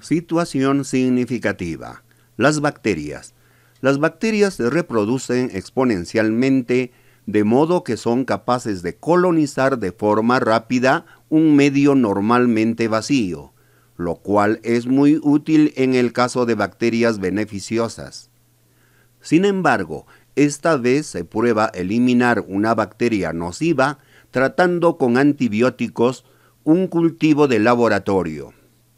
Situación significativa. Las bacterias. Las bacterias se reproducen exponencialmente de modo que son capaces de colonizar de forma rápida un medio normalmente vacío, lo cual es muy útil en el caso de bacterias beneficiosas. Sin embargo, esta vez se prueba eliminar una bacteria nociva tratando con antibióticos un cultivo de laboratorio.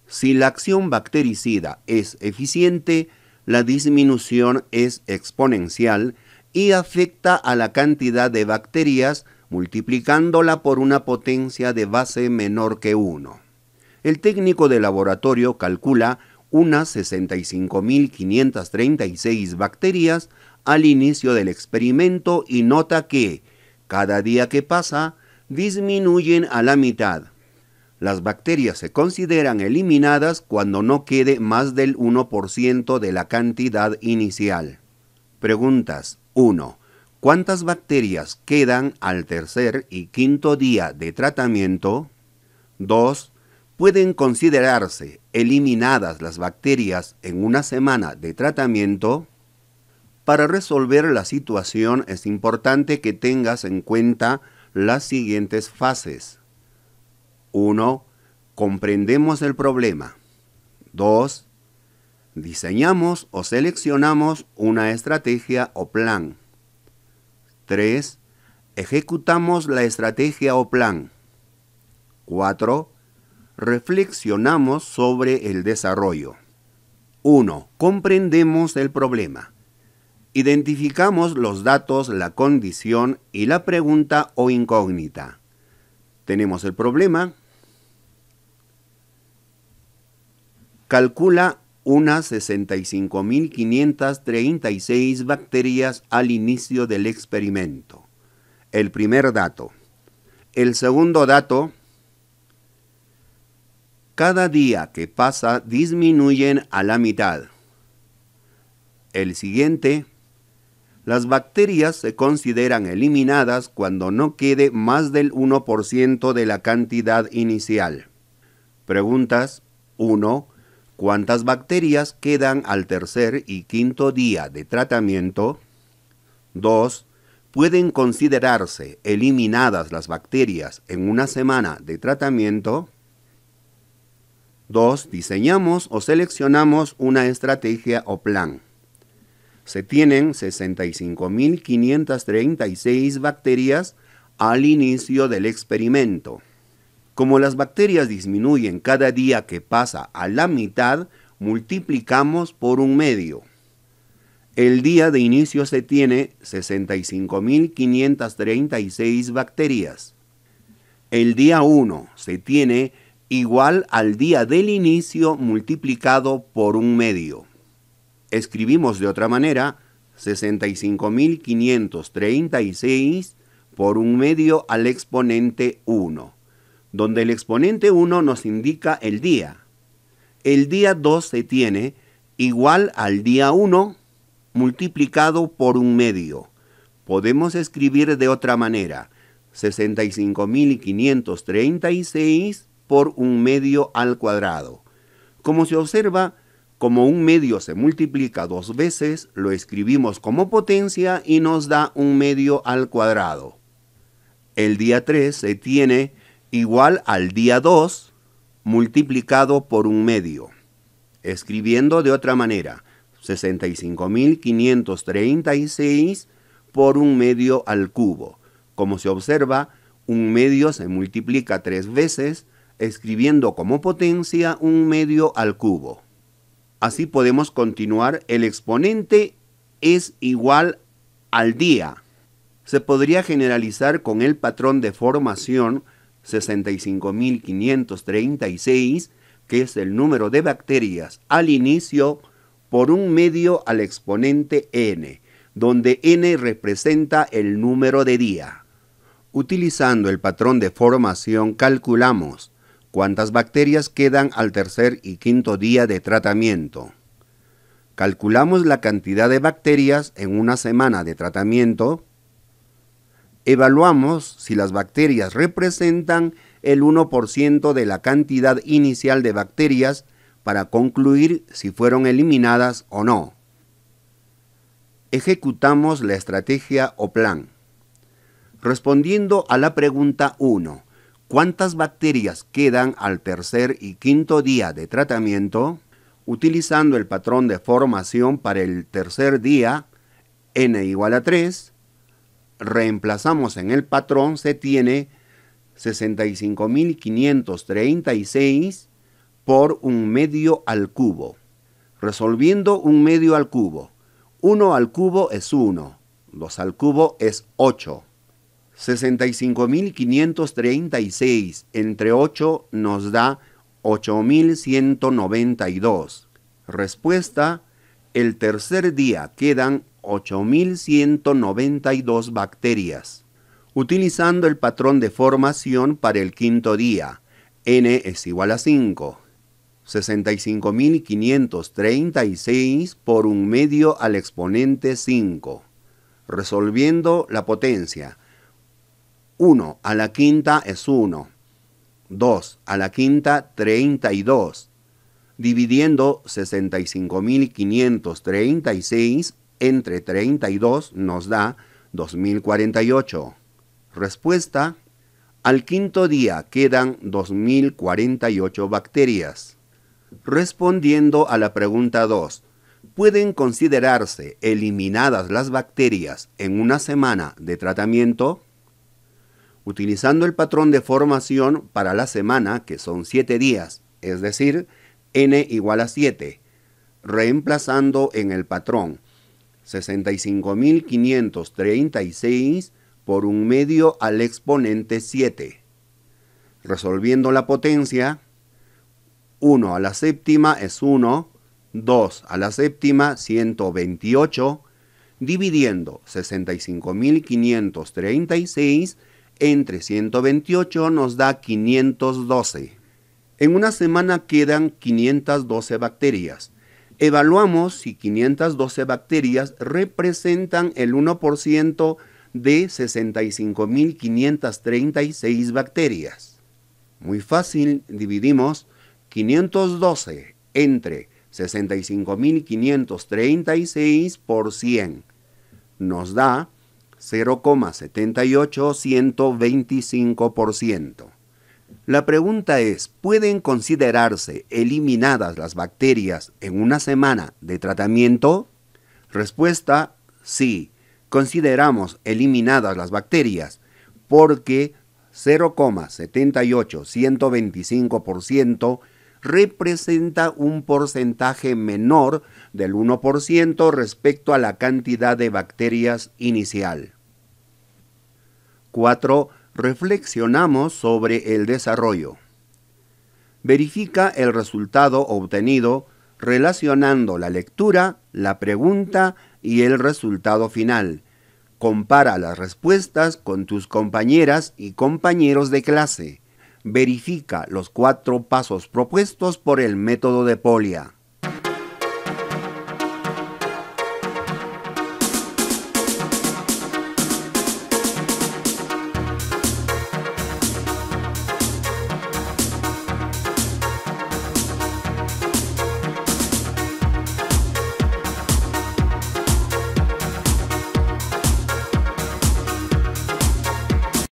Si la acción bactericida es eficiente, la disminución es exponencial y afecta a la cantidad de bacterias multiplicándola por una potencia de base menor que 1. El técnico de laboratorio calcula unas 65.536 bacterias al inicio del experimento y nota que, cada día que pasa, disminuyen a la mitad. Las bacterias se consideran eliminadas cuando no quede más del 1% de la cantidad inicial. Preguntas. 1. ¿Cuántas bacterias quedan al tercer y quinto día de tratamiento? 2. ¿Pueden considerarse eliminadas las bacterias en una semana de tratamiento? Para resolver la situación es importante que tengas en cuenta las siguientes fases. 1. Comprendemos el problema. 2. Diseñamos o seleccionamos una estrategia o plan. 3. Ejecutamos la estrategia o plan. 4. Reflexionamos sobre el desarrollo. 1. Comprendemos el problema. Identificamos los datos, la condición y la pregunta o incógnita. Tenemos el problema. Calcula unas 65.536 bacterias al inicio del experimento. El primer dato. El segundo dato. Cada día que pasa disminuyen a la mitad. El siguiente. Las bacterias se consideran eliminadas cuando no quede más del 1% de la cantidad inicial. Preguntas. 1. ¿Cuántas bacterias quedan al tercer y quinto día de tratamiento? 2. ¿Pueden considerarse eliminadas las bacterias en una semana de tratamiento? 2. Diseñamos o seleccionamos una estrategia o plan. Se tienen 65.536 bacterias al inicio del experimento. Como las bacterias disminuyen cada día que pasa a la mitad, multiplicamos por un medio. El día de inicio se tiene 65.536 bacterias. El día 1 se tiene igual al día del inicio multiplicado por un medio. Escribimos de otra manera 65.536 por un medio al exponente 1. Donde el exponente 1 nos indica el día. El día 2 se tiene igual al día 1 multiplicado por un medio. Podemos escribir de otra manera, 65.536 por un medio al cuadrado. Como se observa, como un medio se multiplica 2 veces, lo escribimos como potencia y nos da un medio al cuadrado. El día 3 se tiene igual al día 2 multiplicado por un medio. Escribiendo de otra manera, 65.536 por un medio al cubo. Como se observa, un medio se multiplica 3 veces, escribiendo como potencia un medio al cubo. Así podemos continuar. El exponente es igual al día. Se podría generalizar con el patrón de formación 65.536, que es el número de bacterias al inicio, por un medio al exponente n, donde n representa el número de día. Utilizando el patrón de formación calculamos cuántas bacterias quedan al tercer y quinto día de tratamiento. Calculamos la cantidad de bacterias en una semana de tratamiento. Evaluamos si las bacterias representan el 1% de la cantidad inicial de bacterias para concluir si fueron eliminadas o no. Ejecutamos la estrategia o plan. Respondiendo a la pregunta 1, ¿cuántas bacterias quedan al tercer y quinto día de tratamiento? Utilizando el patrón de formación para el tercer día, n igual a 3, reemplazamos en el patrón, se tiene 65.536 por 1 medio al cubo. Resolviendo 1 medio al cubo, 1 al cubo es 1, 2 al cubo es 8. 65.536 entre 8 nos da 8.192. Respuesta: el tercer día quedan 8.192 bacterias. Utilizando el patrón de formación para el quinto día, n es igual a 5. 65.536 por 1 medio al exponente 5. Resolviendo la potencia. 1 a la quinta es 1. 2 a la quinta, 32. Dividiendo 65.536 entre 32 nos da 2.048. Respuesta: al quinto día quedan 2.048 bacterias. Respondiendo a la pregunta 2, ¿pueden considerarse eliminadas las bacterias en una semana de tratamiento? Utilizando el patrón de formación para la semana, que son 7 días, es decir, n igual a 7, reemplazando en el patrón 65.536 por 1 medio al exponente 7. Resolviendo la potencia, 1 a la séptima es 1, 2 a la séptima, 128, dividiendo 65.536 entre 128 nos da 512. En una semana quedan 512 bacterias. Evaluamos si 512 bacterias representan el 1% de 65.536 bacterias. Muy fácil, dividimos 512 entre 65.536 por 100. Nos da 0,78125%. La pregunta es, ¿pueden considerarse eliminadas las bacterias en una semana de tratamiento? Respuesta: sí, consideramos eliminadas las bacterias porque 0,78125% representa un porcentaje menor del 1% respecto a la cantidad de bacterias inicial. 4. Reflexionamos sobre el desarrollo. Verifica el resultado obtenido relacionando la lectura, la pregunta y el resultado final. Compara las respuestas con tus compañeras y compañeros de clase. Verifica los 4 pasos propuestos por el método de Polya.